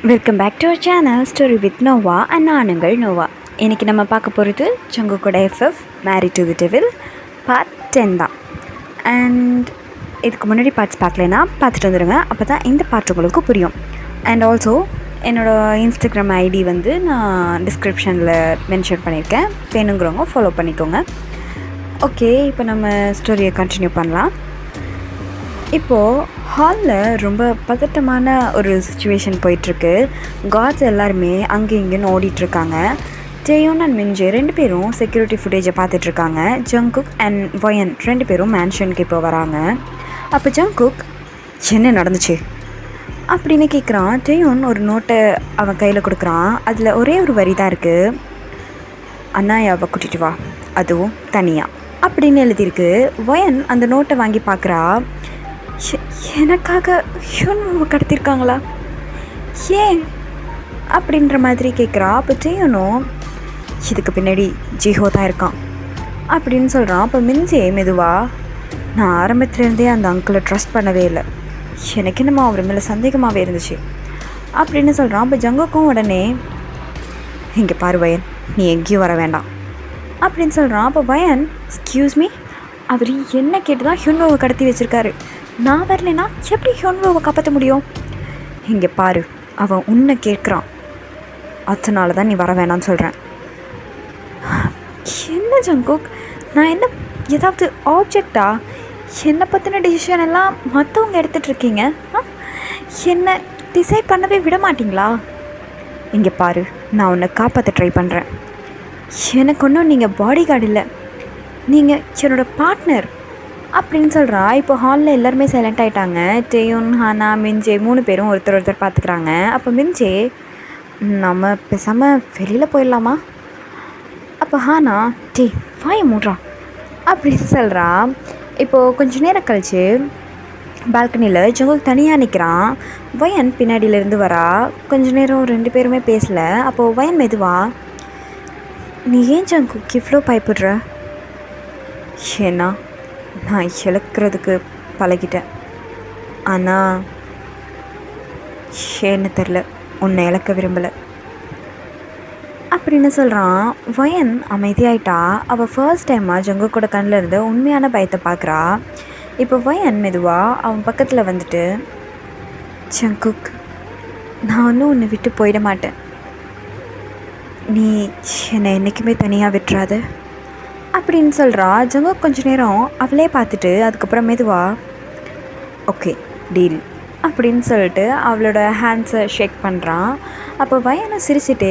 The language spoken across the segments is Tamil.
Welcome back to our channel story with Nova and நானுங்கள் நோவா. இன்றைக்கி நம்ம பார்க்க போகிறது ஜங்குக்கோட FF married to the devil part 10 தான். அண்ட் இதுக்கு முன்னாடி பார்ட்ஸ் பார்க்கலனா பார்த்துட்டு வந்துடுங்க, அப்போ தான் இந்த பார்ட் உங்களுக்கு புரியும். அண்ட் ஆல்சோ என்னோடய இன்ஸ்டாகிராம் ஐடி வந்து நான் டிஸ்கிரிப்ஷனில் மென்ஷன் பண்ணியிருக்கேன், வேணுங்கிறவங்க ஃபாலோ பண்ணிக்கோங்க. ஓகே, இப்போ நம்ம ஸ்டோரியை கண்டினியூ பண்ணலாம். இப்போது ஹாலில் ரொம்ப பதட்டமான ஒரு சுச்சுவேஷன் போயிட்டுருக்கு. கார்ட்ஸ் எல்லாருமே அங்கே இங்கேன்னு ஓடிட்டுருக்காங்க. ஜெயோன் அண்ட் மின்ஜே 2 பேரும் செக்யூரிட்டி ஃபுட்டேஜை பார்த்துட்ருக்காங்க. ஜங்குக் அண்ட் வயன் 2 பேரும் மேன்ஷனுக்கு இப்போ வராங்க. அப்போ ஜங்குக் என்ன நடந்துச்சு அப்படின்னு கேட்குறான். ஜெயோன் ஒரு நோட்டை அவன் கையில் கொடுக்குறான். அதில் ஒரே ஒரு வரி தான் இருக்குது, அண்ணாயாவை கூட்டிகிட்டு வா, அதுவும் தனியாக அப்படின்னு எழுதியிருக்கு. வயன் அந்த நோட்டை வாங்கி பார்க்குறா. எனக்காக ஹியூன்வை கடத்திருக்காங்களா, ஏன் அப்படின்ற மாதிரி கேட்குறா. அப்போ ஜெயனும் இதுக்கு பின்னாடி ஜிஹோ தான் இருக்கான் அப்படின்னு சொல்கிறான். அப்போ மின்ஜே மெதுவாக, நான் ஆரம்பத்துலேருந்தே அந்த அங்கிளை ட்ரஸ்ட் பண்ணவே இல்லை, எனக்கு என்னமோ அவர் மேலே சந்தேகமாகவே இருந்துச்சு அப்படின்னு சொல்கிறான். அப்போ ஜங்குக்கும் உடனே, இங்கே பாரு வயன், நீ எங்கேயும் வர வேண்டாம் அப்படின்னு சொல்கிறான். அப்போ வயன், எக்ஸ்கியூஸ் மீ, அவர் என்ன கேட்டு தான் ஹியூன்வை கடத்தி வச்சுருக்காரு, நான் வரலைன்னா எப்படி ஹியூன்வை காப்பாற்ற முடியும்? இங்கே பாரு, அவன் உன்னை கேட்குறான், அதனால தான் நீ வர வேணான்னு சொல்கிறேன். என்ன ஜங்குக், நான் என்ன ஏதாவது ஆப்ஜெக்டா? என்னை பற்றின டிசிஷன் எல்லாம் மற்றவங்க எடுத்துகிட்ருக்கீங்க, என்னை டிசைட் பண்ணவே விட மாட்டிங்களா? இங்கே பாரு, நான் உன்னை காப்பாற்ற ட்ரை பண்ணுறேன். எனக்கு ஒன்றும் நீங்கள் பாடி கார்டு இல்லை, நீங்கள் என்னோடய பார்ட்னர் அப்படின்னு சொல்கிறா. இப்போ ஹாலில் எல்லாருமே சைலண்ட் ஆகிட்டாங்க. டேயோன், ஹானா, மின்ஜே 3 பேரும் ஒருத்தர் பார்த்துக்குறாங்க. அப்போ மின்ஜே, நம்ம பேசாமல் வெளியில் போயிடலாமா? அப்போ ஹானா, டே வாயை மூடுறா அப்படின்னு சொல்கிறா. இப்போது கொஞ்சம் நேரம் கழித்து பால்கனியில் ஜங்குக் தனியாக நிற்கிறான். வயன் பின்னாடியிலேருந்து வரா. கொஞ்ச நேரம் 2 பேருமே பேசலை. அப்போது வயன் மெதுவா, நீ ஏன் ஜங்குக் இவ்வளோ பயப்படுற? ஏன்னா நான் இழக்கிறதுக்கு பழகிட்டேன், ஆனால் ஏன்னு தெரில, உன்னை இழக்க விரும்பலை அப்படின்னு சொல்கிறான். வயன் அமைதியாயிட்டா. அவள் ஃபர்ஸ்ட் டைமாக ஜங்குக்கோட கண்ணில் இருந்து உண்மையான பயத்தை பார்க்குறா. இப்போ வயன் மெதுவாக அவன் பக்கத்தில் வந்துட்டு, ஜங்குக், நான் ஒன்றும் உன்னை விட்டு போயிட மாட்டேன், நீ என்னை என்றைக்குமே தனியாக விட்டுறாத அப்படின்னு சொல்கிறா. ஜங்குக் கொஞ்ச நேரம் அவளே பார்த்துட்டு அதுக்கப்புறம் மெதுவாக, ஓகே டீல் அப்படின்னு சொல்லிட்டு அவளோட ஹேண்ட்ஸை ஷேக் பண்ணுறான். அப்போ வயனை சிரிச்சுட்டு,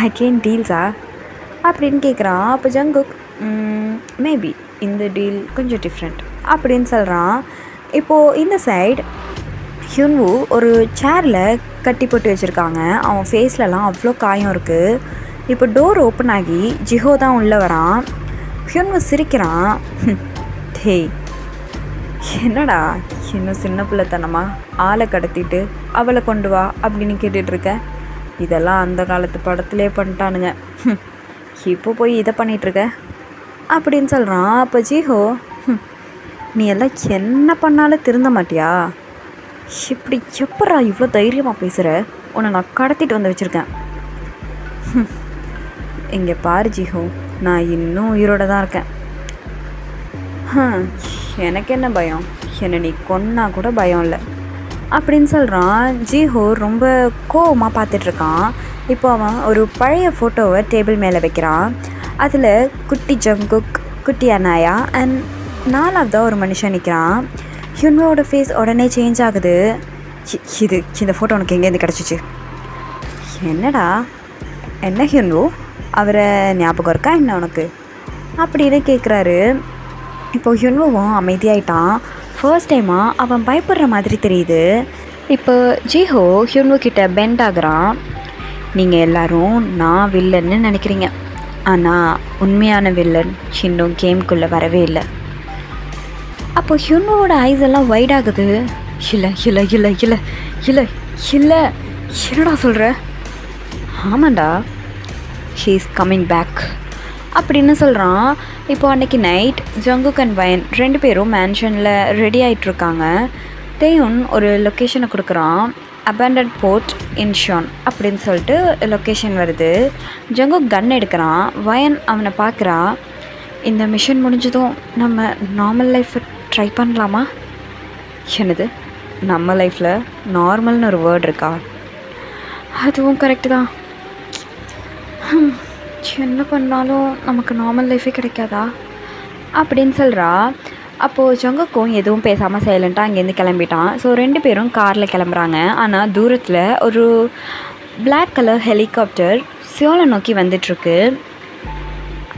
அகெயின் டீல்ஸா அப்படின்னு கேட்குறான். அப்போ ஜங்குக், மேபி இந்த டீல் கொஞ்சம் டிஃப்ரெண்ட் அப்படின்னு சொல்கிறான். இப்போது இந்த சைடு ஹியூன்வு ஒரு சேரில் கட்டி போட்டு வச்சுருக்காங்க. அவன் ஃபேஸ்லலாம் அவ்வளோ காயம் இருக்குது. இப்போ டோர் ஓப்பன் ஆகி ஜிஹோ தான் உள்ளே வரான். ஹியூன்வு சிரிக்கிறான். டேய், என்னடா இன்னும் சின்ன பிள்ளைத்தனமா ஆளை கடத்திட்டு அவளை கொண்டு வா அப்படின்னு கேட்டுட்ருக்க, இதெல்லாம் அந்த காலத்து படத்துலேயே பண்ணிட்டானுங்க, இப்போ போய் இதை பண்ணிகிட்ருக்க அப்படின்னு சொல்கிறான். அப்போ ஜிஹோ, நீ எல்லாம் என்ன பண்ணாலும் திருந்த மாட்டியா? இப்படி எப்படா இவ்வளோ தைரியமாக பேசுகிற? உன்னை நான் கடத்திட்டு வந்து வச்சுருக்கேன். இங்கே பாரு ஜிஹோ, நான் இன்னும் உயிரோடு தான் இருக்கேன். எனக்கு என்ன பயம், என்னை நீ கொன்னா கூட பயம் இல்லை அப்படின்னு சொல்கிறான். ஜிஹோ ரொம்ப கோவமாக பார்த்துட்ருக்கான். இப்போ அவன் ஒரு பழைய ஃபோட்டோவை டேபிள் மேலே வைக்கிறான். அதில் குட்டி ஜங்குக், குட்டி அனாயா அண்ட் 4வது ஒரு மனுஷன் நிற்கிறான். ஹியூன்வோட ஃபேஸ் உடனே சேஞ்ச் ஆகுது. இந்த ஃபோட்டோ உனக்கு எங்கேருந்து கிடச்சிச்சு? என்னடா, என்ன ஹியூன்வோ, அவரை ஞாபகம் இருக்கா என்ன உனக்கு அப்படின்னு கேட்குறாரு. இப்போது ஹியூன்வோவும் அமைதியாயிட்டான். ஃபர்ஸ்ட் டைமாக அவன் பயப்படுற மாதிரி தெரியுது. இப்போ ஜிஹோ ஹியூன்வோ கிட்ட பெண்ட் ஆகுறான். நீங்கள் எல்லோரும் நான் வில்லன்னு நினைக்கிறீங்க, ஆனால் உண்மையான வில்லன் இன்னும் கேம்குள்ளே வரவே இல்லை. அப்போ ஹியூன்வோட ஐஸ் எல்லாம் வைட் ஆகுது. இல்லை இல்லை இல்லை இல்லை இல்லை இல்லை, என்னடா சொல்கிற? ஆமாண்டா, ஷீ இஸ் கம்மிங் பேக் அப்படின்னு சொல்கிறான். இப்போ அன்றைக்கி நைட் ஜங்குக் அண்ட் வயன் 2 பேரும் மேன்ஷனில் ரெடி ஆகிட்ருக்காங்க. டேயோன் ஒரு லொக்கேஷனை கொடுக்குறான். அபேண்டன்ட் போர்ட் இன்ஷான் அப்படின்னு சொல்லிட்டு லொக்கேஷன் வருது. ஜங்குக் கன் எடுக்கிறான். வயன் அவனை பார்க்குறா. இந்த மிஷன் முடிஞ்சதும் நம்ம நார்மல் லைஃப்பை ட்ரை பண்ணலாமா? என்னது, நம்ம லைஃப்பில் நார்மல்னு ஒரு வேர்டு இருக்கா? அதுவும் கரெக்டு தான். என்ன பண்ணாலும் நமக்கு நார்மல் லைஃபே கிடைக்காதா அப்படின்னு சொல்கிறா. அப்போது ஜங்குக்கும் எதுவும் பேசாமல் சைலண்ட்டாக அங்கேருந்து கிளம்பிட்டான். ஸோ 2 பேரும் காரில் கிளம்புறாங்க. ஆனால் தூரத்தில் ஒரு பிளாக் கலர் ஹெலிகாப்டர் சியோலை நோக்கி வந்துட்டுருக்கு.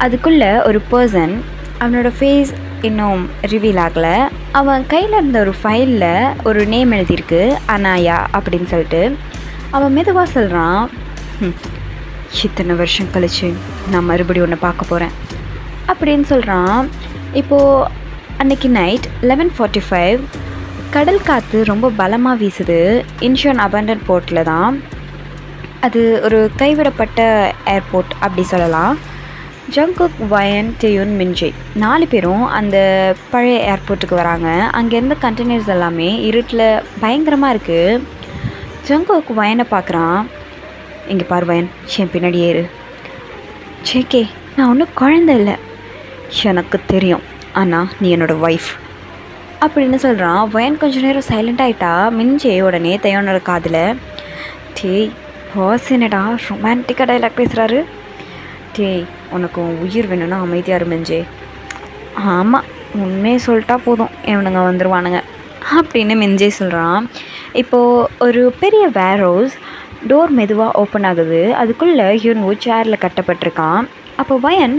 அதுக்குள்ளே ஒரு பர்சன், அவனோட ஃபேஸ் இன்னும் ரிவீல் ஆகலை. அவன் கையில் இருந்த ஒரு ஃபைலில் ஒரு நேம் எழுதியிருக்கு, அனாயா அப்படின்னு சொல்லிட்டு. அவன் மெதுவாக சொல்கிறான், இத்தனை வருஷம் கழிச்சு நான் மறுபடியும் ஒன்று பார்க்க போகிறேன் அப்படின்னு சொல்கிறான். இப்போது அன்றைக்கி நைட் 11:45 கடல் காற்று ரொம்ப பலமாக வீசுது. இன்ஷான் அபேண்டன்ட் போர்ட்டில் தான். அது ஒரு கைவிடப்பட்ட ஏர்போர்ட் அப்படி சொல்லலாம். ஜங்குக், வயன், டேயுன், மின்ஜே 4 பேரும் அந்த பழைய ஏர்போர்ட்டுக்கு வராங்க. அங்கேருந்து கண்டெய்னர்ஸ் எல்லாமே இருட்டில் பயங்கரமாக இருக்குது. ஜங்குக் வயனை பார்க்குறான். இங்கே பாரு வயன், என் பின்னாடி ஏறு. ஜேகே, நான் ஒன்றும் குழந்தை இல்லை, எனக்கு தெரியும், ஆனால் நீ என்னோடய ஒய்ஃப் அப்படின்னு சொல்கிறான். வயன் கொஞ்சம் நேரம் சைலண்ட் ஆகிட்டா. மின்ஜே உடனே தையோனோட காதில், டேய் பாஸ் என்னடா ரொமான்டிக்காக டைலாக் பேசுகிறாரு. டேய், உனக்கு உயிர் வேணும்னா அமைதியாக இருமிஞ்சே. ஆமாம், உண்மையை சொல்லிட்டா போதும், இவனுங்க வந்துடுவானுங்க அப்படின்னு மின்ஜே சொல்கிறான். இப்போது ஒரு பெரிய வேர் ஹவுஸ் டோர் மெதுவாக ஓப்பன் ஆகுது. அதுக்குள்ளே ஹியூன்வோ சேரில் கட்டப்பட்டிருக்கான். அப்போ வயன்,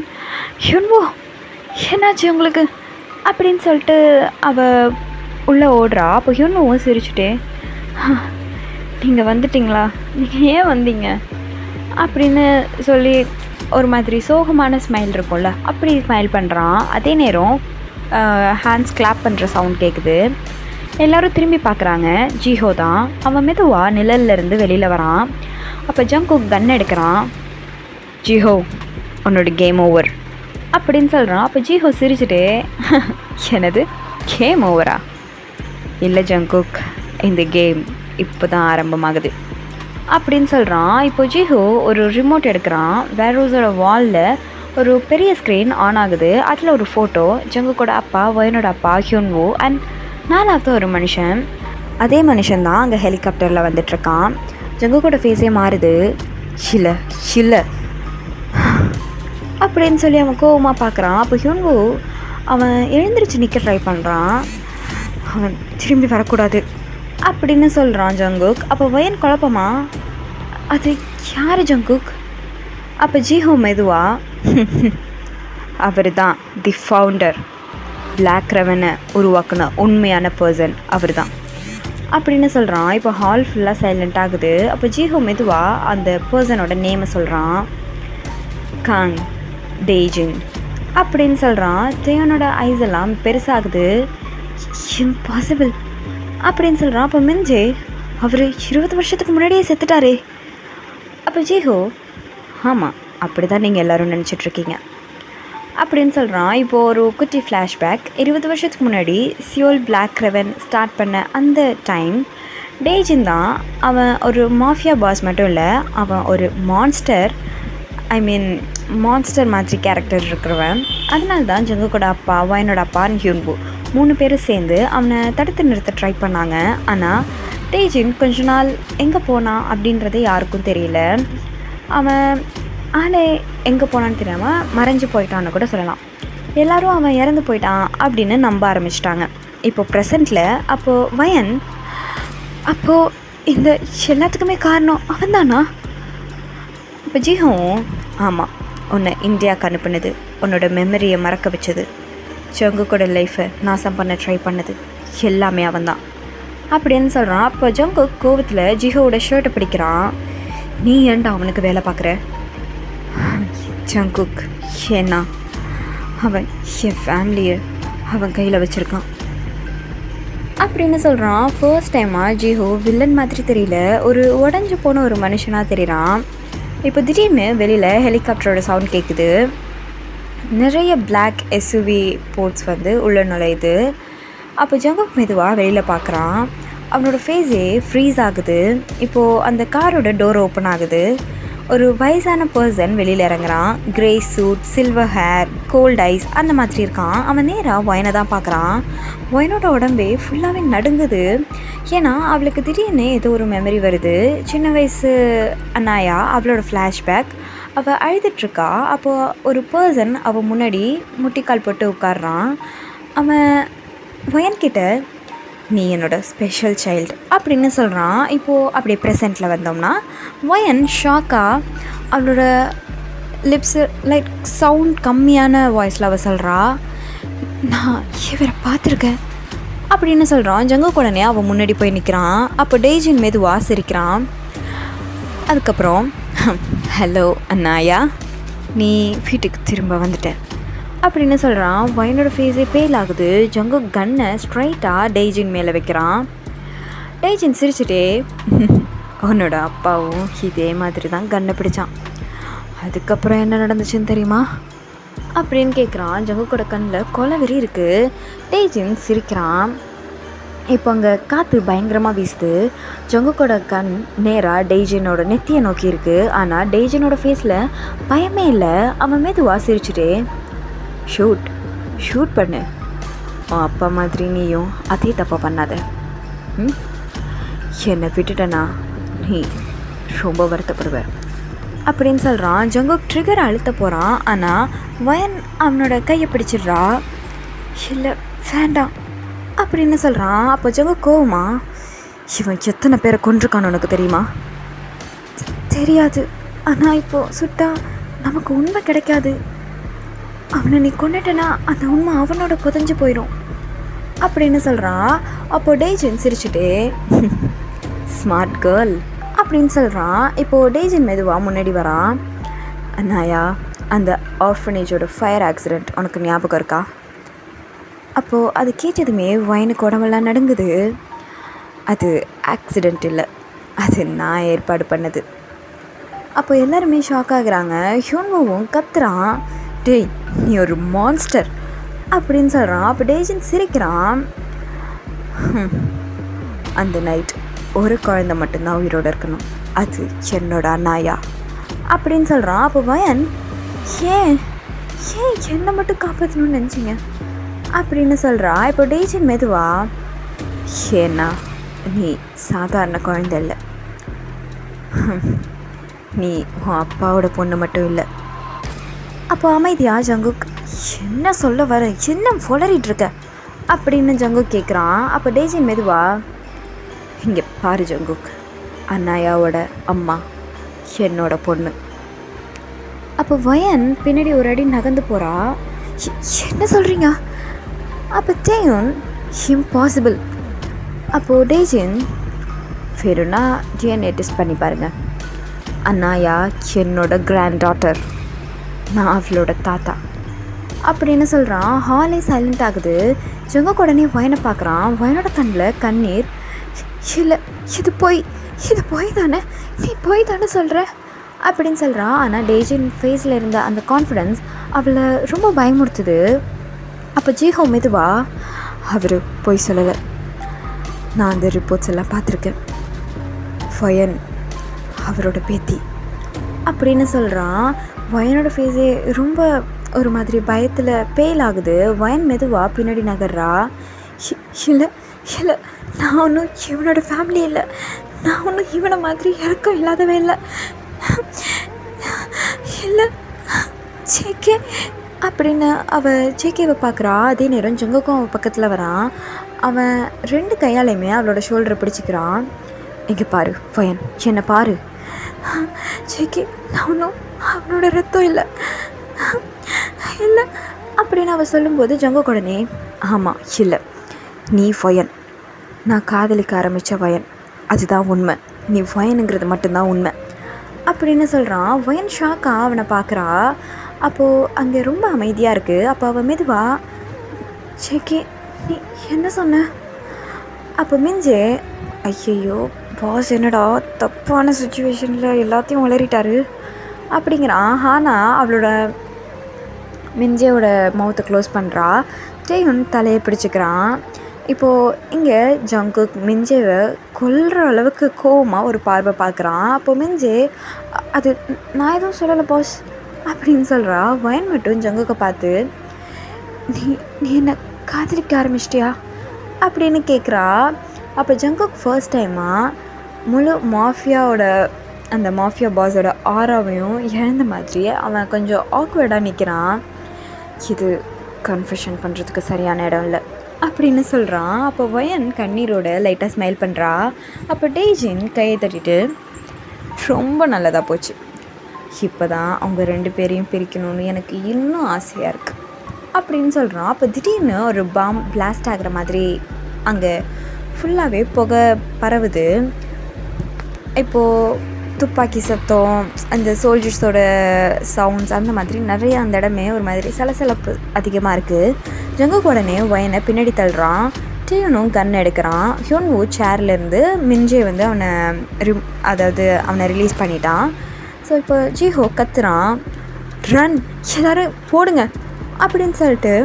ஹியூன்வோ என்னாச்சு உங்களுக்கு அப்படின்னு சொல்லிட்டு அவள் உள்ளே ஓடுறா. அப்போ ஹியூன்வோவும் சிரிச்சுட்டே, நீங்கள் வந்துட்டிங்களா, நீங்கள் ஏன் வந்தீங்க அப்படின்னு சொல்லி ஒரு மாதிரி சோகமான ஸ்மைல் இருக்கும்ல, அப்படி ஸ்மைல் பண்ணுறான். அதே நேரம் ஹேண்ட்ஸ் கிளாப் பண்ணுற சவுண்ட் கேட்குது. எல்லோரும் திரும்பி பார்க்குறாங்க. ஜிஹோ தான். அவன் மெதுவாக நிழல்லேருந்து வெளியில் வரான். அப்போ ஜங்குக் கன் எடுக்கிறான். ஜிஹோ, உன்னோட கேம் ஓவர் அப்படின்னு சொல்கிறான். அப்போ ஜிஹோ சிரிச்சுட்டே, என்னது கேம் ஓவரா? இல்லை ஜங்குக், இந்த கேம் இப்போ தான் ஆரம்பமாகுது அப்படின்னு சொல்கிறான். இப்போ ஜிஹோ ஒரு ரிமோட் எடுக்கிறான். வேரோஸோட வாலில் ஒரு பெரிய ஸ்க்ரீன் ஆன் ஆகுது. அதில் ஒரு ஃபோட்டோ, ஜங்குக்கோட அப்பா, வயனோட அப்பா, ஹியூன்வோ அண்ட் 4வது ஒரு மனுஷன். அதே மனுஷன் தான் அங்கே ஹெலிகாப்டரில் வந்துட்டுருக்கான். ஜங்குக்கோட ஃபேஸே மாறுது. இல்லை இல்லை அப்படின்னு சொல்லி அவன் கோவமாக பார்க்குறான். அப்போ ஹியூன்வோ அவன் எழுந்திரிச்சு நிற்க ட்ரை பண்ணுறான். அவன் திரும்பி வரக்கூடாது அப்படின்னு சொல்கிறான் ஜங்குக். அப்போ வயன் குழப்பமா, அது யார் ஜங்குக்? அப்போ ஜிஹோ மெதுவா, அவர் தான் தி ஃபவுண்டர், பிளாக் ரெவனை உருவாக்குன உண்மையான பர்சன் அவர் தான் அப்படின்னு சொல்கிறான். இப்போ ஹால் ஃபுல்லாக சைலண்ட் ஆகுது. அப்போ ஜிஹோ மெதுவாக அந்த பர்சனோட நேமை சொல்கிறான். காங் டேஜின் அப்படின்னு சொல்கிறான். தேயோனோட ஐஸ் எல்லாம் பெருசாகுது. இம்பாசிபிள் அப்படின்னு சொல்கிறான். அப்போ மின்ஜே, அவர் 20 வருஷத்துக்கு முன்னாடியே செத்துட்டாரே. அப்போ ஜிஹோ, ஆமாம், அப்படி தான் நீங்கள் எல்லோரும் நினச்சிட்ருக்கீங்க அப்படின்னு சொல்கிறான். இப்போது ஒரு குட்டி ஃப்ளாஷ்பேக். 20 வருஷத்துக்கு முன்னாடி சியோல் பிளாக் ரெவன் ஸ்டார்ட் பண்ண அந்த டைம் டேஜின் தான். அவன் ஒரு மாஃபியா பாஸ் மட்டும் இல்லை, அவன் ஒரு மான்ஸ்டர், மான்ஸ்டர் மாதிரி கேரக்டர் இருக்கிறவன். அதனால தான் ஜங்குக்கோட அப்பா, வயனோட அப்பா, ஹியூன்வோ 3 பேரும் சேர்ந்து அவனை தடுத்து நிறுத்த ட்ரை பண்ணாங்க. ஆனால் டேஜின் கொஞ்ச நாள் எங்கே போனான் அப்படின்றது யாருக்கும் தெரியல. அவன் ஆளே எங்கே போனான்னு தெரியாமல் மறைஞ்சு போயிட்டான்னு கூட சொல்லலாம். எல்லோரும் அவன் இறந்து போயிட்டான் அப்படின்னு நம்ப ஆரம்பிச்சிட்டாங்க இப்போ ப்ரெசண்ட்டில். அப்போது வயன், அப்போது இந்த எல்லாத்துக்குமே காரணம் அவன் தானா? இப்போ ஜிஹோவும், ஆமாம், உன்னை இந்தியாவுக்கு அனுப்புனது, உன்னோட மெமரியை மறக்க வச்சது, ஜங்குக்கோட லைஃப்பை நாசம் பண்ண ட்ரை பண்ணது எல்லாமே அவன்தான் அப்படின்னு சொல்கிறான். அப்போ ஜங்குக் கோவத்தில் ஜிஹோவோட ஷர்ட்டை பிடிக்கிறான். நீ ஏன்டா அவனுக்கு வேலை பார்க்குற? ஜங்குக், ஏன்னா அவன் என் ஃபேமிலியை அவன் கையில் வச்சுருக்கான் அப்படின்னு சொல்கிறான். ஃபர்ஸ்ட் டைமாக ஜிஹோ வில்லன் மாதிரி தெரியல, ஒரு உடஞ்சி போன ஒரு மனுஷனாக தெரிகிறான். இப்போ திடீர்னு வெளியில் ஹெலிகாப்டரோட சவுண்ட் கேட்குது. நிறைய பிளாக் எஸ்யூவி போர்ட்ஸ் வந்து உள்ள நுழையுது. அப்போ ஜங்குக் மெதுவாக வெளியில் பார்க்குறான். அவனோட ஃபேஸே ஃப்ரீஸ் ஆகுது. இப்போது அந்த காரோட டோர் ஓப்பன் ஆகுது. ஒரு வயசான பர்சன் வெளியில் இறங்குறான். Grey suit, silver hair, gold eyes அந்த மாதிரி இருக்கான். அவன் நேராக ஒயனை தான் பார்க்குறான். ஒயனோட உடம்பே ஃபுல்லாகவே நடுங்குது. ஏன்னா அவளுக்கு திடீர்னு ஏதோ ஒரு மெமரி வருது. சின்ன வயசு அண்ணாயா அவளோட ஃப்ளாஷ்பேக். அவள் அழுதுட்ருக்கா. அப்போது ஒரு பர்சன் அவள் முன்னாடி முட்டிக்கால் போட்டு உட்கார்றான். அவன் ஒயன்கிட்ட நீ என்னோட ஸ்பெஷல் சைல்டு அப்படின்னு சொல்கிறான். இப்போது அப்படியே ப்ரெசண்ட்டில் வந்தோம்னா ஒயன் ஷாக்காக அவளோட லிப்ஸு லைக் சவுண்ட் கம்மியான வாய்ஸில் அவள் சொல்கிறா, நான் இவரை பார்த்துருக்கேன் அப்படின்னு சொல்கிறான். ஜங்குக் உடனே அவன் முன்னாடி போய் நிற்கிறான். அப்போ டேஜின் மெதுவாக சிரிக்கிறான். அதுக்கப்புறம் ஹலோ அண்ணாயா, நீ வீட்டுக்கு திரும்ப வந்துட்ட அப்படின்னு சொல்கிறான். ஒயனோட ஃபேஸே பேல் ஆகுது. ஜங்குக் கன்னை ஸ்ட்ரைட்டாக டேஜின் மேலே வைக்கிறான். டேஜின் சிரிச்சுட்டே உன்னோட அப்பாவும் இதே மாதிரி தான் கன்னை பிடிச்சான். அதுக்கப்புறம் என்ன நடந்துச்சுன்னு தெரியுமா அப்படின்னு கேட்குறான். ஜங்குக்கோட கண்ணில் கொலவெறி இருக்குது. டேஜின் சிரிக்கிறான். இப்போ அங்கே காற்று பயங்கரமாக வீசுது. ஜங்குக்கோட கண் நேராக டேஜினோட நெத்தியை நோக்கி இருக்குது. ஆனால் டேஜினோட ஃபேஸில் பயமே இல்லை. அவன் மெதுவாக சிரிச்சுட்டே ஷூட் பண்ணு, உன் அப்பா மாதிரி நீயும் அதே தப்பாக பண்ணாத. என்னை விட்டுட்டனா நீ ரொம்ப வருத்தப்படுவ அப்படின்னு சொல்கிறான். ஜங்குக் ட்ரிகரை அழுத்த போகிறான். ஆனால் ஒயன் அவனோட கையை பிடிச்சிடுறா. இல்லை வேண்டாம் அப்படின்னு சொல்கிறான். அப்போ ஜங்குக் கோவமா, இவன் எத்தனை பேரை கொன்றிருக்கான்னு உனக்கு தெரியுமா? தெரியாது, ஆனால் இப்போது சுட்டா நமக்கு உண்மை கிடைக்காது. அவனை நீ கொண்டுட்டனா அந்த உண்மை அவனோட புதஞ்சு போயிடும் அப்படின்னு சொல்கிறான். அப்போ டேஜின் சிரிச்சுட்டே ஸ்மார்ட் கேர்ள் அப்படின்னு சொல்கிறான். இப்போது டேஜின் மெதுவாக முன்னாடி வரான். அண்ணாயா, அந்த ஆர்ஃபனேஜோட ஃபயர் ஆக்சிடெண்ட் உனக்கு ஞாபகம் இருக்கா? அப்போது அது கேட்டதுமே ஒயனுக்கு உடம்பெல்லாம் நடுங்குது. அது ஆக்சிடெண்ட் இல்லை, அது நான் ஏற்பாடு பண்ணது. அப்போ எல்லாருமே ஷாக் ஆகுறாங்க. ஹியூன்வோவும் கத்துறான், டேய் நீ ஒரு மான்ஸ்டர் அப்படின்னு சொல்கிறான். அப்போ டேஜின் சிரிக்கிறான். அந்த நைட் ஒரு குழந்தை மட்டும்தான் உயிரோடு இருக்கணும், அது என்னோட அண்ணாயா அப்படின்னு சொல்கிறான். அப்போ வயன் ஏன் என்னை மட்டும் காப்பாற்றணும்னு நினச்சிங்க அப்படின்னு சொல்கிறா. இப்போ டேஜின் மெதுவா, ஏன்னா நீ சாதாரண குழந்தை இல்லை, நீ உன் அப்பாவோட பொண்ணு மட்டும் இல்லை. அப்போ அமைதியா ஜங்குக் என்ன சொல்ல வர, என்ன ஃபொலரிட்டுருக்க அப்படின்னு ஜங்குக் கேட்குறான். அப்போ டேஜின் மெதுவா, இங்கே பாரு ஜங்குக், அண்ணாயாவோட அம்மா என்னோட பொண்ணு. அப்போ வயன் பின்னாடி ஒரு அடி நகர்ந்து போகிறா. என்ன சொல்கிறீங்க? அப்போ டேயுன் இம்பாசிபிள். அப்போது டேஜின் வேறுனா டிஎன்ஏ டெஸ்ட் பண்ணி பாருங்கள், அண்ணாயா என்னோட கிராண்ட் டாட்டர், நான் அவளோட தாத்தா அப்படின்னு சொல்கிறான். ஹாலே சைலண்ட் ஆகுது. ஜங்குக் உடனே வயனை பார்க்குறான். வயனோட கண்ணில் கண்ணீர். இல்லை இது போய் தானே, நீ போய் தானே சொல்கிற அப்படின்னு சொல்கிறான். ஆனால் டேஜின் ஃபேஸில் இருந்த அந்த கான்ஃபிடென்ஸ் அவளை ரொம்ப பயமுறுத்துது. அப்போ ஜீஹோ மெதுவா, அவர் போய் சொல்லலை, நான் அந்த ரிப்போர்ட்ஸ் எல்லாம் பார்த்துருக்கேன், வயன் அவரோட பேத்தி அப்படின்னு சொல்கிறான். வயனோட ஃபேஸே ரொம்ப ஒரு மாதிரி பயத்தில் பேல் ஆகுது. வயன் மெதுவாக பின்னாடி நகர்றா. இல்லை நான் ஒன்றும் இவனோட ஃபேமிலி இல்லை, நான் ஒன்றும் இவனை மாதிரி இறக்கம் இல்லாதவே இல்லை ஜேகே அப்படின்னு அவள் ஜேகேவை பார்க்குறா. அதே நேரம் ஜங்குக்கும் அவள் பக்கத்தில் வரான். அவன் 2 கையாலையுமே அவளோட ஷோல்டரை பிடிச்சிக்கிறான். இங்கே பாரு வயன், என்னை பாரு. ஜேகே நான் ஒன்றும் அவனோட ரத்தம் இல்லை அப்படின்னு அவள் சொல்லும்போது ஜங்குக் உடனே, ஆமாம் இல்லை, நீ வயன், நான் காதலிக்க ஆரம்பித்த வயன், அதுதான் உண்மை, நீ வயனுங்கிறது மட்டும்தான் உண்மை அப்படின்னு சொல்கிறான். வயன் ஷாக்காக அவனை பார்க்குறா. அப்போது அங்கே ரொம்ப அமைதியாக இருக்குது. அப்போ அவள் மெதுவா, ஜேகே நீ என்ன சொன்ன? அப்போ மிஞ்சே, ஐயையோ பாஸ் என்னடா தப்பான சுச்சுவேஷனில் எல்லாத்தையும் உளறிட்டாரு அப்படிங்கிறான். ஆனால் அவளோட மிஞ்சேவோட மவுத்தை க்ளோஸ் பண்ணுறா. டேயுன் தலையை பிடிச்சிக்கிறான். இப்போது இங்கே ஜங்குக் மிஞ்சேவை கொல்ற அளவுக்கு கோவமாக ஒரு பார்வை பார்க்குறான். அப்போ மிஞ்சே அது நான் எதுவும் சொல்லலை பாஸ் அப்படின்னு சொல்கிறா. வயன் மட்டும் ஜங்குக்கை பார்த்து நீ நீ என்ன காதலிக்க ஆரம்பிச்சிட்டியா அப்படின்னு கேட்குறா. அப்போ ஜங்குக் ஃபர்ஸ்ட் டைமாக முழு மாஃபியாவோட அந்த மாஃபியா பாஸோட ஆராவையும் இழந்த மாதிரி அவன் கொஞ்சம் ஆக்வர்டாக நிற்கிறான். இது கன்ஃபெஷன் பண்ணுறதுக்கு சரியான இடம் இல்லை அப்படின்னு சொல்கிறான். அப்போ வயன் கண்ணீரோட லைட்டாக ஸ்மைல் பண்ணுறா. அப்போ டேஜின் கையை தட்டிட்டு ரொம்ப நல்லதாக போச்சு, இப்போ தான் அவங்க 2 பேரையும் பிரிக்கணும்னு எனக்கு இன்னும் ஆசையாக இருக்குது அப்படின்னு சொல்கிறான். அப்போ திடீர்னு ஒரு பாம் பிளாஸ்ட் ஆகிற மாதிரி அங்கே ஃபுல்லாகவே புகை பரவுது. இப்போது துப்பாக்கி சத்தம், அந்த சோல்ஜர்ஸோட சவுண்ட்ஸ், அந்த மாதிரி நிறைய அந்த இடமே ஒரு மாதிரி சலசலப்பு அதிகமாக இருக்குது. ஜங்குக் உடனே வயனை பின்னாடி தள்ளுறான். டேயுனும் கன் எடுக்கிறான். ஹியோன்வூ சேர்லேருந்து மிஞ்சே வந்து அவனை ரிலீஸ் பண்ணிட்டான். ஸோ இப்போ ஜிஹோ கத்துறான், ரன் எல்லோரும் போடுங்க அப்படின்னு சொல்லிட்டு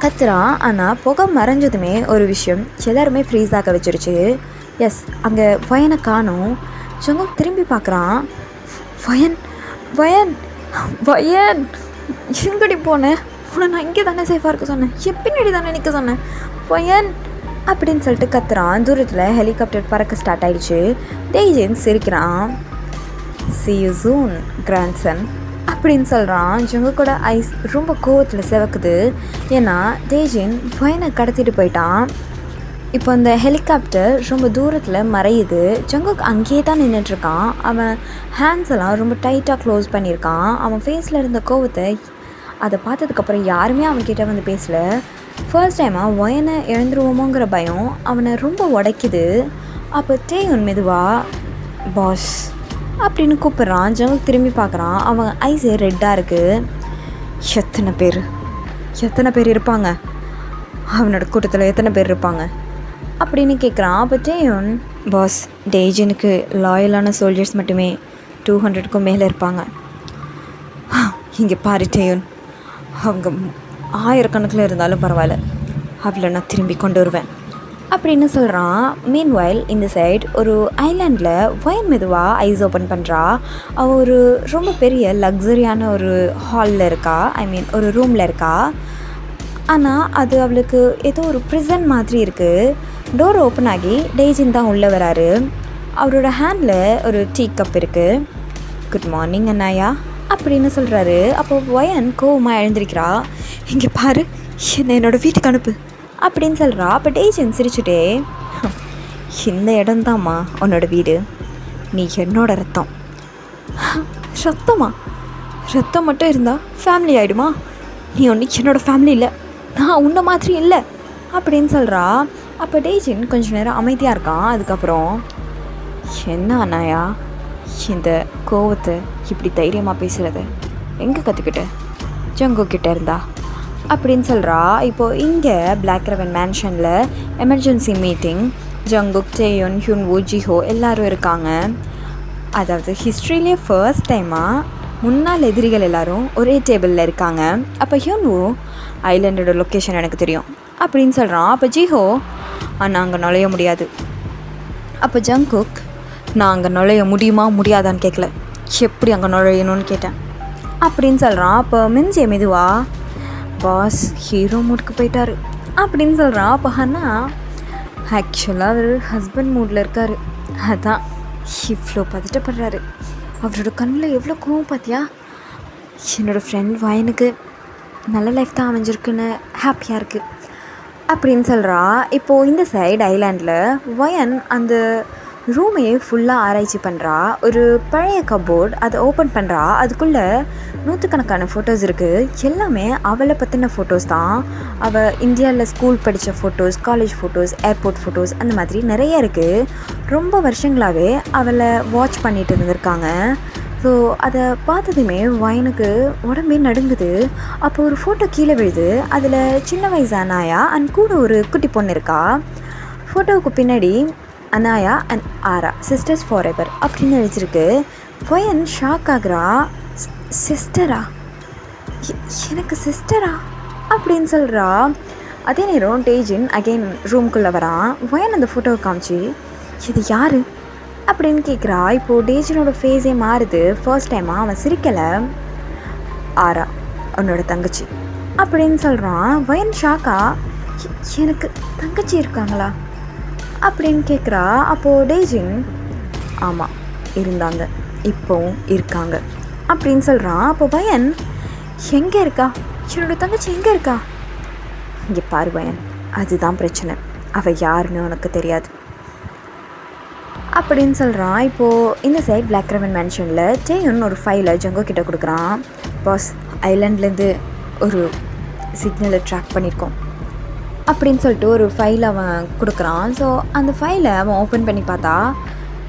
கத்துறான். ஆனால் புகை மறைஞ்சதுமே ஒரு விஷயம் எல்லாருமே ஃப்ரீஸ் ஆக வச்சிருச்சு. எஸ், அங்கே வயனை காணும். ஜங்குக் திரும்பி பார்க்குறான். வயன் வயன் வயன் எங்கடி போனேன்? உன்னை நான் இங்கே தானே சேஃபாக இருக்க சொன்னேன், பின்னாடி தானே நிற்க சொன்னேன், வயன் அப்படின்னு சொல்லிட்டு கத்துறான். தூரத்தில் ஹெலிகாப்டர் பறக்க ஸ்டார்ட் ஆகிடுச்சு. டேஜின் சிரிக்கிறான். see you soon grandson அப்படின்னு சொல்கிறான். ஜங்குக்கோட ஐஸ் ரொம்ப கோவத்தில் சிவக்குது. ஏன்னா டேஜின் வயனை கடத்திட்டு போயிட்டான். இப்போ அந்த ஹெலிகாப்டர் ரொம்ப தூரத்தில் மறையுது. ஜங்குக் அங்கேயே தான் நின்றுட்டுருக்கான். அவன் ஹேண்ட்ஸ் எல்லாம் ரொம்ப டைட்டாக க்ளோஸ் பண்ணியிருக்கான். அவன் ஃபேஸில் இருந்த கோவத்தை அதை பார்த்ததுக்கப்புறம் யாருமே அவன்கிட்ட வந்து பேசலை. ஃபர்ஸ்ட் டைமாக வயனை இழந்துருவோமோங்கிற பயம் அவனை ரொம்ப உடைக்குது. அப்போ டேயுன் மெதுவாக பாஸ் அப்படின்னு கூப்பிட்றான். ஜங்குக் திரும்பி பார்க்குறான். அவன் ஐஸே ரெட்டாக இருக்குது. எத்தனை பேர் இருப்பாங்க அவனோட கூட்டத்தில், எத்தனை பேர் இருப்பாங்க அப்படின்னு கேட்குறான். அப்போ டேயுன் பாஸ் டேஜனுக்கு லாயலான சோல்ஜர்ஸ் மட்டுமே 200க்கும் மேலே இருப்பாங்க. இங்கே பாரு டேயுன், அவங்க 1000கணக்கில் இருந்தாலும் பரவாயில்ல, அவளை நான் திரும்பி கொண்டு வருவேன் அப்படின்னு சொல்கிறான். மீன்வைல் இந்த சைட் ஒரு ஐலாண்டில் வயன் மெதுவாக ஐஸ் ஓப்பன் பண்ணுறா. அவள் ஒரு ரொம்ப பெரிய லக்ஸரியான ஒரு ஹாலில் இருக்கா, ஒரு ரூமில் இருக்கா. ஆனால் அது அவளுக்கு ஏதோ ஒரு ப்ரிசன் மாதிரி இருக்குது. டோர் ஓப்பன் ஆகி டேஜின் தான் உள்ளே வராரு. அவரோட ஹேண்டில் ஒரு டீ கப் இருக்குது. குட் மார்னிங் அண்ணாயா அப்படின்னு சொல்கிறாரு. அப்போ வயன் கோவமாக எழுந்திருக்கிறா. இங்கே பாரு, என்னோடய வீட்டுக்கு அனுப்பு அப்படின்னு சொல்கிறா. அப்போ டேஜின் சிரிச்சுட்டே, இந்த இடம்தாம்மா உன்னோட வீடு, நீ என்னோட ரத்தம். ரத்தம் மட்டும் இருந்தால் ஃபேமிலி ஆகிடுமா? நீ ஒன்று என்னோடய ஃபேமிலி இல்லை, நான் உன்ன மாதிரி இல்லை அப்படின்னு சொல்கிறா. அப்போ டேஜின் கொஞ்சம் நேரம் அமைதியாக இருக்கான். அதுக்கப்புறம், என்ன அண்ணாயா இந்த கோவத்தை இப்படி தைரியமாக பேசுகிறது எங்கே கற்றுக்கிட்ட? ஜங்குக் கிட்டே இருந்தா அப்படின்னு சொல்கிறா. இப்போது இங்கே பிளாக் ரெவன் மேன்ஷனில் emergency meeting. Jungkook, Taeyun, Hyunwoo, Jiho எல்லோரும் இருக்காங்க. அதாவது ஹிஸ்ட்ரியிலே ஃபர்ஸ்ட் டைமாக முன்னாள் எதிரிகள் எல்லோரும் ஒரே டேபிளில் இருக்காங்க. அப்போ ஹியூன்வூ, ஐலாண்டோட லொக்கேஷன் எனக்கு தெரியும் அப்படின்னு சொல்கிறான். அப்போ ஜிஹோ, ஆனால் அங்கே நுழைய முடியாது. அப்போ ஜங்குக், நான் அங்கே நுழைய முடியுமா முடியாதான்னு கேட்கல, எப்படி அங்கே நுழையணும்னு கேட்டேன் அப்படின்னு சொல்கிறான். அப்போ மிஞ்சே மெதுவா, பாஸ் ஹீரோ மூடுக்கு போயிட்டாரு அப்படின்னு சொல்கிறான். அப்போ ஹன்னா, ஆக்சுவலாக அவர் ஹஸ்பண்ட் மூடில் இருக்கார், அதான் இவ்வளோ பதட்டப்படுறாரு. அவரோட கண்ணில் எவ்வளோ கோவம் பார்த்தியா? என்னோடய ஃப்ரெண்ட் வயனுக்கு நல்ல லைஃப் தான் அமைஞ்சிருக்குன்னு ஹாப்பியாக இருக்குது அப்படின்னு சொல்கிறா. இப்போது இந்த சைடு ஐலாண்டில் வயன் அந்த ரூமையே ஃபுல்லாக ஆராய்ச்சி பண்ணுறா. ஒரு பழைய கப்போர்ட் அதை ஓப்பன் பண்ணுறா. அதுக்குள்ளே நூற்றுக்கணக்கான ஃபோட்டோஸ் இருக்குது. எல்லாமே அவளை பற்றின ஃபோட்டோஸ் தான். அவள் இந்தியாவில் ஸ்கூல் படித்த photos, college photos, airport photos, அந்த மாதிரி நிறைய இருக்குது. ரொம்ப வருஷங்களாகவே அவளை வாட்ச் பண்ணிகிட்டு இருந்திருக்காங்க. ஸோ அதை பார்த்ததுமே வயனுக்கு உடம்பே நடுங்குது. அப்போ ஒரு ஃபோட்டோ கீழே விழுது. அதில் சின்ன வயசு அனாயா அண்ட் கூட ஒரு குட்டி பொண்ணு இருக்கா. ஃபோட்டோவுக்கு பின்னாடி அனாயா அண்ட் ஆரா சிஸ்டர்ஸ் ஃபார் எவர் அப்படின்னு எழுதிருக்கு. வயன் ஷாக் ஆகுறா. சிஸ்டரா? எனக்கு சிஸ்டரா அப்படின்னு சொல்கிறா. அதே நேரம் டேஜின் அகெயின் ரூம்குள்ளே வரான். வயன் அந்த ஃபோட்டோவை காமிச்சு இது யார் அப்படின்னு கேட்குறா. இப்போது டேஜினோட ஃபேஸே மாறுது. ஃபர்ஸ்ட் டைமாக அவன் சிரிக்கலை. ஆரா உன்னோட தங்கச்சி அப்படின்னு சொல்கிறான். வயன் ஷாக்கா எனக்கு தங்கச்சி இருக்காங்களா அப்படின்னு கேட்குறா. அப்போது டேஜின் ஆமாம் இருந்தாங்க இப்போவும் இருக்காங்க அப்படின்னு சொல்கிறான். அப்போ வயன் எங்கே இருக்கா என்னோட தங்கச்சி எங்கே இருக்கா? இங்கே பாரு வயன், அதுதான் பிரச்சனை, அவள் யாருன்னு உனக்கு தெரியாது அப்படின்னு சொல்கிறான். இப்போது இந்த சைட் பிளாக் ரெவன் மேன்ஷனில் டேயுன் ஒரு ஃபைலை ஜங்கோ கிட்ட கொடுக்குறான். பாஸ் ஐலாண்ட்லேருந்து ஒரு சிக்னலை ட்ராக் பண்ணியிருக்கோம் அப்படின்னு சொல்லிட்டு ஒரு ஃபைல் அவன் கொடுக்குறான். ஸோ அந்த ஃபைலை அவன் ஓப்பன் பண்ணி பார்த்தா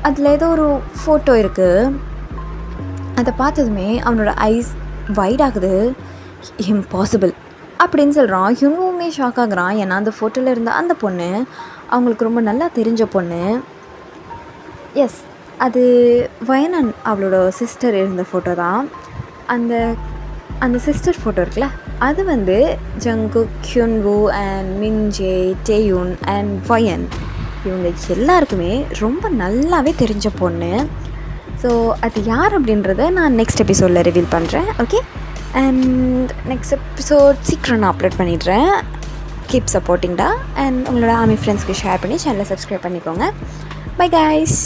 அதில் ஏதோ ஒரு ஃபோட்டோ இருக்குது. அதை பார்த்ததுமே அவனோட ஐஸ் வைட் ஆகுது. இம்பாசிபிள் அப்படின்னு சொல்கிறான். இன்னுமே ஷாக் ஆகுறான். ஏன்னா அந்த ஃபோட்டோவில் இருந்த அந்த பொண்ணு அவங்களுக்கு ரொம்ப நல்லா தெரிஞ்ச பொண்ணு. எஸ், அது வயனன் அவளோட சிஸ்டர் இருந்த ஃபோட்டோ தான். அந்த அந்த சிஸ்டர் ஃபோட்டோ இருக்குல்ல, அது வந்து ஜங்குக், ஹியூன்வூ அண்ட் மின்ஜே, டேயுன் அண்ட் வயன் இவங்க எல்லாருக்குமே ரொம்ப நல்லாவே தெரிஞ்ச பொண்ணு. ஸோ அது யார் அப்படின்றத நான் நெக்ஸ்ட் எபிசோடில் ரிவீல் பண்ணுறேன். ஓகே, அண்ட் நெக்ஸ்ட் எபிசோட் சீக்கிரம் நான் அப்லோட் பண்ணிடுறேன். கீப் சப்போர்ட்டிங்டா. அண்ட் உங்களோட ஆர்மி ஃப்ரெண்ட்ஸ்க்கு ஷேர் பண்ணி சேனலை சப்ஸ்கிரைப் பண்ணிக்கோங்க. Bye guys.